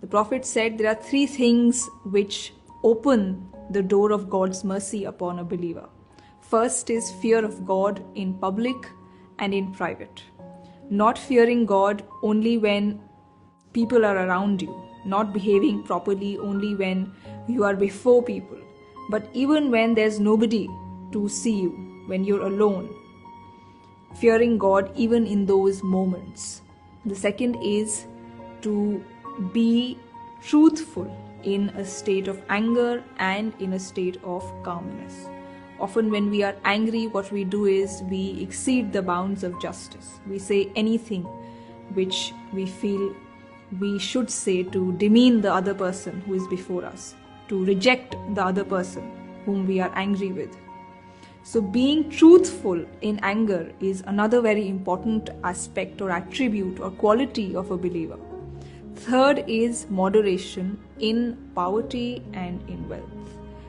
Prophet said there are three things which open the door of God's mercy upon a believer. First is fear of God in public and in private. Not fearing God only when people are around you, not behaving properly only when you are before people, but even when there's nobody to see you, when you're alone, fearing God even in those moments. The second is to be truthful in a state of anger and in a state of calmness. Often when we are angry, what we do is we exceed the bounds of justice. We say anything which we feel we should say to demean the other person who is before us, to reject the other person whom we are angry with. So being truthful in anger is another very important aspect or attribute or quality of a believer. Third is moderation in poverty and in wealth.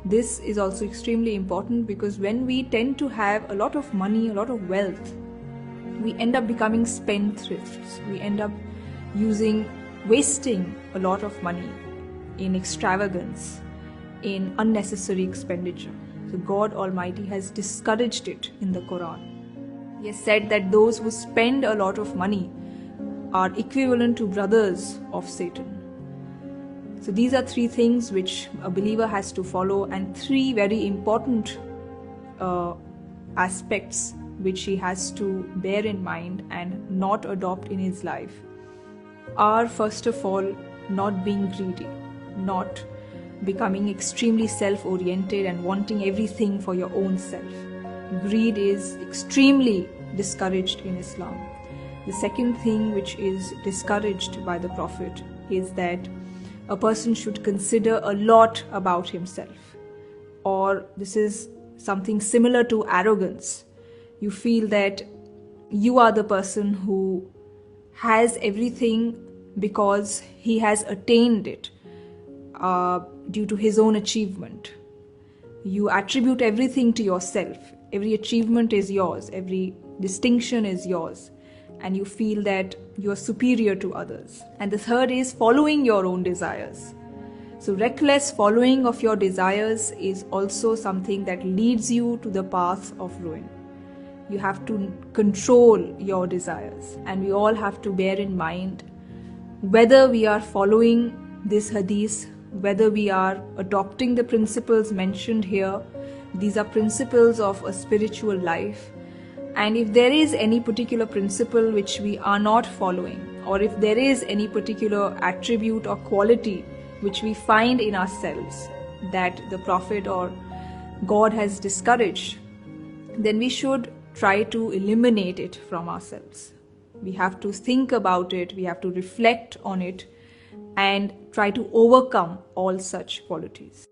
This is also extremely important because when we tend to have a lot of money, a lot of wealth, we end up becoming spendthrifts. We end up wasting a lot of money in extravagance, in unnecessary expenditure. So God Almighty has discouraged it in the Quran. He has said that those who spend a lot of money are equivalent to brothers of Satan. So these are three things which a believer has to follow, and three very important aspects which he has to bear in mind and not adopt in his life are, first of all, not being greedy, not becoming extremely self-oriented and wanting everything for your own self. Greed is extremely discouraged in Islam. The second thing which is discouraged by the Prophet is that a person should consider a lot about himself, or this is something similar to arrogance. You feel that you are the person who has everything because he has attained it due to his own achievement. You attribute everything to yourself. Every achievement is yours, every distinction is yours, and you feel that you are superior to others. And the third is following your own desires. So reckless following of your desires is also something that leads you to the path of ruin. You have to control your desires, and we all have to bear in mind whether we are following this hadith, whether we are adopting the principles mentioned here. These are principles of a spiritual life. And if there is any particular principle which we are not following, or if there is any particular attribute or quality which we find in ourselves that the Prophet or God has discouraged, then we should try to eliminate it from ourselves. We have to think about it, we have to reflect on it, and try to overcome all such qualities.